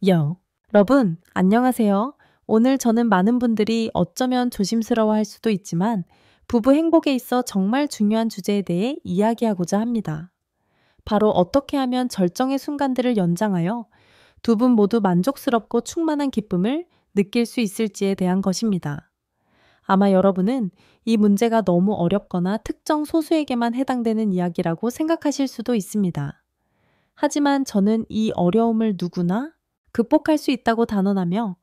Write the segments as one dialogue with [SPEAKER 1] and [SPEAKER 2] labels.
[SPEAKER 1] 여러분, 안녕하세요. 오늘 저는 많은 분들이 어쩌면 조심스러워 할 수도 있지만 부부 행복에 있어 정말 중요한 주제에 대해 이야기하고자 합니다. 바로 어떻게 하면 절정의 순간들을 연장하여 두 분 모두 만족스럽고 충만한 기쁨을 느낄 수 있을지에 대한 것입니다. 아마 여러분은 이 문제가 너무 어렵거나 특정 소수에게만 해당되는 이야기라고 생각하실 수도 있습니다. 하지만 저는 이 어려움을 누구나 극복할 수 있다고 단언하며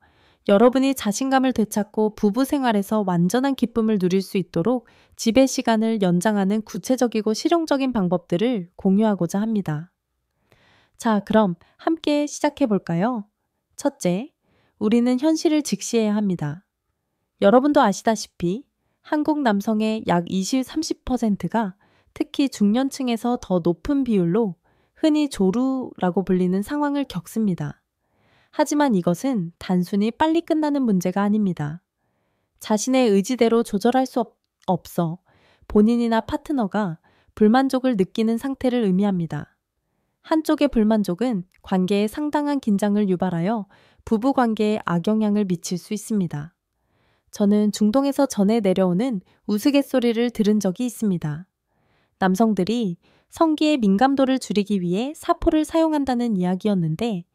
[SPEAKER 1] 여러분이 자신감을 되찾고 부부 생활에서 완전한 기쁨을 누릴 수 있도록 지배 시간을 연장하는 구체적이고 실용적인 방법들을 공유하고자 합니다. 자, 그럼 함께 시작해 볼까요? 첫째, 우리는 현실을 직시해야 합니다. 여러분도 아시다시피 한국 남성의 약 20-30%가 특히 중년층에서 더 높은 비율로 흔히 조루라고 불리는 상황을 겪습니다. 하지만 이것은 단순히 빨리 끝나는 문제가 아닙니다. 자신의 의지대로 조절할 수 없어 본인이나 파트너가 불만족을 느끼는 상태를 의미합니다. 한쪽의 불만족은 관계에 상당한 긴장을 유발하여 부부 관계에 악영향을 미칠 수 있습니다. 저는 중동에서 전해 내려오는 우스갯소리를 들은 적이 있습니다. 남성들이 성기의 민감도를 줄이기 위해 사포를 사용한다는 이야기였는데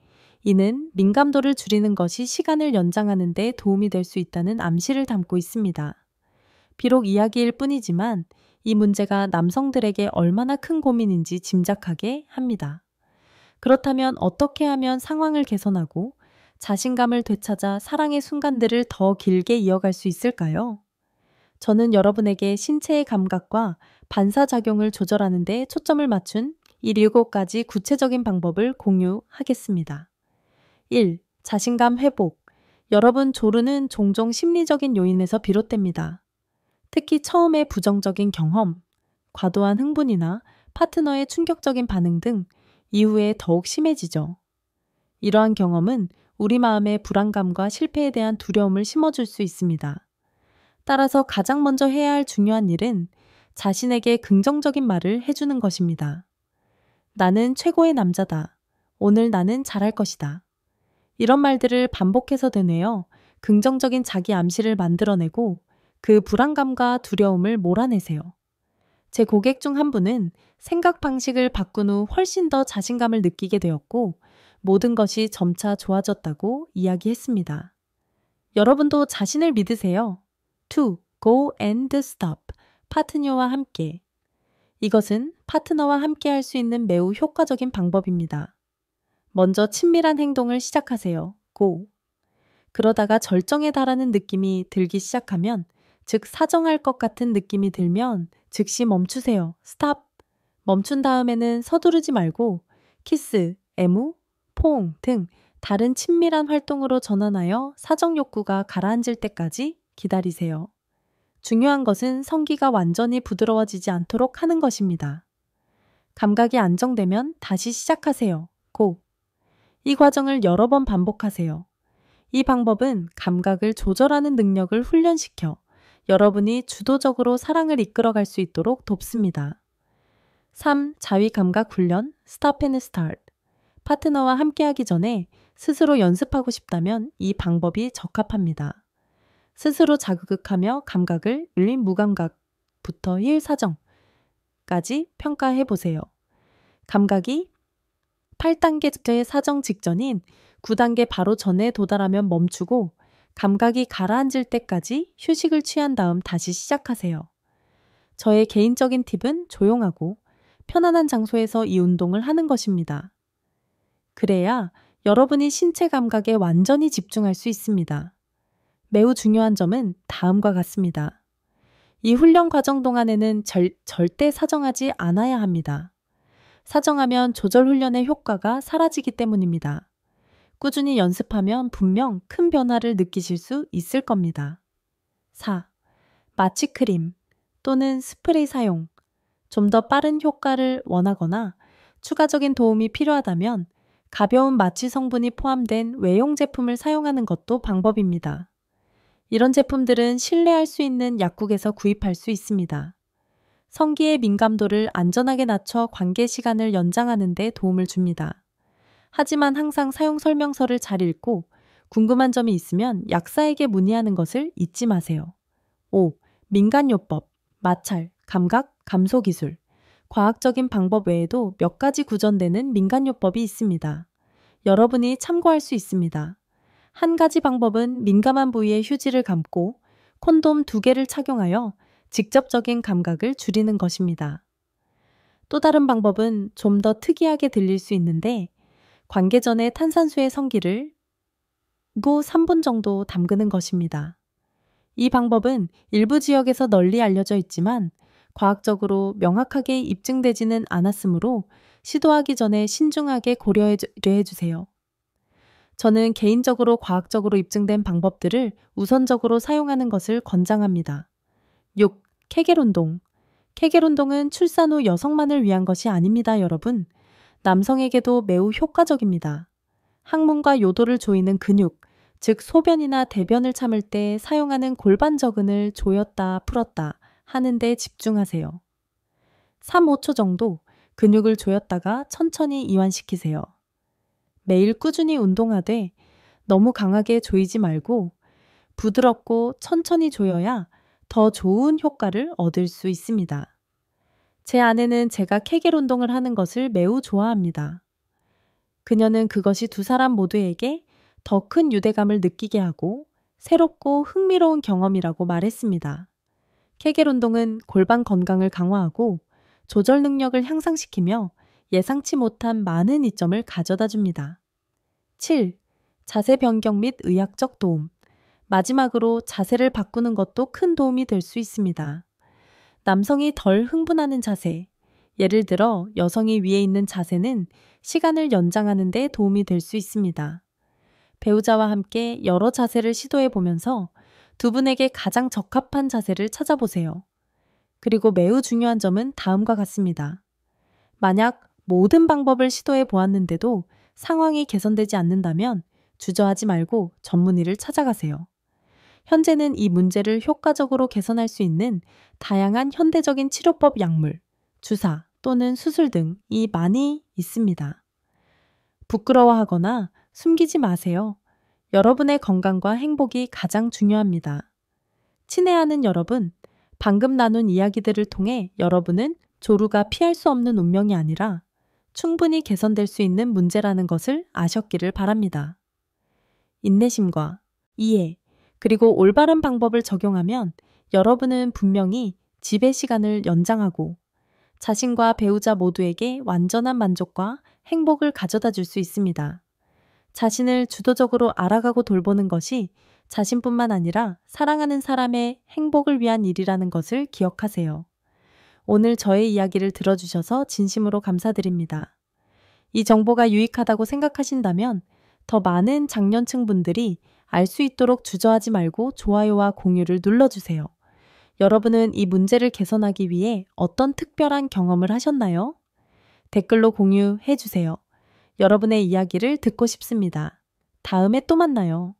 [SPEAKER 1] 이는 민감도를 줄이는 것이 시간을 연장하는 데 도움이 될 수 있다는 암시를 담고 있습니다. 비록 이야기일 뿐이지만 이 문제가 남성들에게 얼마나 큰 고민인지 짐작하게 합니다. 그렇다면 어떻게 하면 상황을 개선하고 자신감을 되찾아 사랑의 순간들을 더 길게 이어갈 수 있을까요? 저는 여러분에게 신체의 감각과 반사작용을 조절하는 데 초점을 맞춘 이 7가지 구체적인 방법을 공유하겠습니다. 1. 자신감 회복. 여러분, 조루는 종종 심리적인 요인에서 비롯됩니다. 특히 처음의 부정적인 경험, 과도한 흥분이나 파트너의 충격적인 반응 등 이후에 더욱 심해지죠. 이러한 경험은 우리 마음에 불안감과 실패에 대한 두려움을 심어줄 수 있습니다. 따라서 가장 먼저 해야 할 중요한 일은 자신에게 긍정적인 말을 해주는 것입니다. 나는 최고의 남자다. 오늘 나는 잘할 것이다. 이런 말들을 반복해서 되뇌어 긍정적인 자기 암시를 만들어내고 그 불안감과 두려움을 몰아내세요. 제 고객 중 한 분은 생각 방식을 바꾼 후 훨씬 더 자신감을 느끼게 되었고 모든 것이 점차 좋아졌다고 이야기했습니다. 여러분도 자신을 믿으세요. 2. Go and stop. 파트너와 함께. 이것은 파트너와 함께 할 수 있는 매우 효과적인 방법입니다. 먼저 친밀한 행동을 시작하세요. Go. 그러다가 절정에 달하는 느낌이 들기 시작하면, 즉 사정할 것 같은 느낌이 들면 즉시 멈추세요. Stop. 멈춘 다음에는 서두르지 말고 키스, 애무, 포옹 등 다른 친밀한 활동으로 전환하여 사정 욕구가 가라앉을 때까지 기다리세요. 중요한 것은 성기가 완전히 부드러워지지 않도록 하는 것입니다. 감각이 안정되면 다시 시작하세요. Go. 이 과정을 여러 번 반복하세요. 이 방법은 감각을 조절하는 능력을 훈련시켜 여러분이 주도적으로 사랑을 이끌어갈 수 있도록 돕습니다. 3. 자위 감각 훈련, Stop and Start. 파트너와 함께하기 전에 스스로 연습하고 싶다면 이 방법이 적합합니다. 스스로 자극하며 감각을 1, 무감각부터 1, 사정까지 평가해 보세요. 감각이 8단계 사정 직전인 9단계 바로 전에 도달하면 멈추고 감각이 가라앉을 때까지 휴식을 취한 다음 다시 시작하세요. 저의 개인적인 팁은 조용하고 편안한 장소에서 이 운동을 하는 것입니다. 그래야 여러분이 신체 감각에 완전히 집중할 수 있습니다. 매우 중요한 점은 다음과 같습니다. 이 훈련 과정 동안에는 절대 사정하지 않아야 합니다. 사정하면 조절 훈련의 효과가 사라지기 때문입니다. 꾸준히 연습하면 분명 큰 변화를 느끼실 수 있을 겁니다. 4. 마취 크림 또는 스프레이 사용. 좀 더 빠른 효과를 원하거나 추가적인 도움이 필요하다면 가벼운 마취 성분이 포함된 외용 제품을 사용하는 것도 방법입니다. 이런 제품들은 신뢰할 수 있는 약국에서 구입할 수 있습니다. 성기의 민감도를 안전하게 낮춰 관계 시간을 연장하는 데 도움을 줍니다. 하지만 항상 사용 설명서를 잘 읽고 궁금한 점이 있으면 약사에게 문의하는 것을 잊지 마세요. 5. 민간요법, 마찰, 감각, 감소 기술. 과학적인 방법 외에도 몇 가지 구전되는 민간요법이 있습니다. 여러분이 참고할 수 있습니다. 한 가지 방법은 민감한 부위에 휴지를 감고 콘돔 2개를 착용하여 직접적인 감각을 줄이는 것입니다. 또 다른 방법은 좀 더 특이하게 들릴 수 있는데 관계 전에 탄산수의 성기를 3분 정도 담그는 것입니다. 이 방법은 일부 지역에서 널리 알려져 있지만 과학적으로 명확하게 입증되지는 않았으므로 시도하기 전에 신중하게 고려해 주세요. 저는 개인적으로 과학적으로 입증된 방법들을 우선적으로 사용하는 것을 권장합니다. 6. 케겔 운동. 케겔 운동은 출산 후 여성만을 위한 것이 아닙니다, 여러분. 남성에게도 매우 효과적입니다. 항문과 요도를 조이는 근육, 즉 소변이나 대변을 참을 때 사용하는 골반저근을 조였다 풀었다 하는 데 집중하세요. 3, 5초 정도 근육을 조였다가 천천히 이완시키세요. 매일 꾸준히 운동하되 너무 강하게 조이지 말고 부드럽고 천천히 조여야 더 좋은 효과를 얻을 수 있습니다. 제 아내는 제가 케겔 운동을 하는 것을 매우 좋아합니다. 그녀는 그것이 두 사람 모두에게 더 큰 유대감을 느끼게 하고 새롭고 흥미로운 경험이라고 말했습니다. 케겔 운동은 골반 건강을 강화하고 조절 능력을 향상시키며 예상치 못한 많은 이점을 가져다 줍니다. 7. 자세 변경 및 의학적 도움. 마지막으로 자세를 바꾸는 것도 큰 도움이 될 수 있습니다. 남성이 덜 흥분하는 자세, 예를 들어 여성이 위에 있는 자세는 시간을 연장하는 데 도움이 될 수 있습니다. 배우자와 함께 여러 자세를 시도해 보면서 두 분에게 가장 적합한 자세를 찾아보세요. 그리고 매우 중요한 점은 다음과 같습니다. 만약 모든 방법을 시도해 보았는데도 상황이 개선되지 않는다면 주저하지 말고 전문의를 찾아가세요. 현재는 이 문제를 효과적으로 개선할 수 있는 다양한 현대적인 치료법 약물, 주사 또는 수술 등이 많이 있습니다. 부끄러워하거나 숨기지 마세요. 여러분의 건강과 행복이 가장 중요합니다. 친애하는 여러분, 방금 나눈 이야기들을 통해 여러분은 조루가 피할 수 없는 운명이 아니라 충분히 개선될 수 있는 문제라는 것을 아셨기를 바랍니다. 인내심과 이해, 그리고 올바른 방법을 적용하면 여러분은 분명히 지배 시간을 연장하고 자신과 배우자 모두에게 완전한 만족과 행복을 가져다 줄 수 있습니다. 자신을 주도적으로 알아가고 돌보는 것이 자신뿐만 아니라 사랑하는 사람의 행복을 위한 일이라는 것을 기억하세요. 오늘 저의 이야기를 들어주셔서 진심으로 감사드립니다. 이 정보가 유익하다고 생각하신다면 더 많은 장년층 분들이 알 수 있도록 주저하지 말고 좋아요와 공유를 눌러주세요. 여러분은 이 문제를 개선하기 위해 어떤 특별한 경험을 하셨나요? 댓글로 공유해 주세요. 여러분의 이야기를 듣고 싶습니다. 다음에 또 만나요.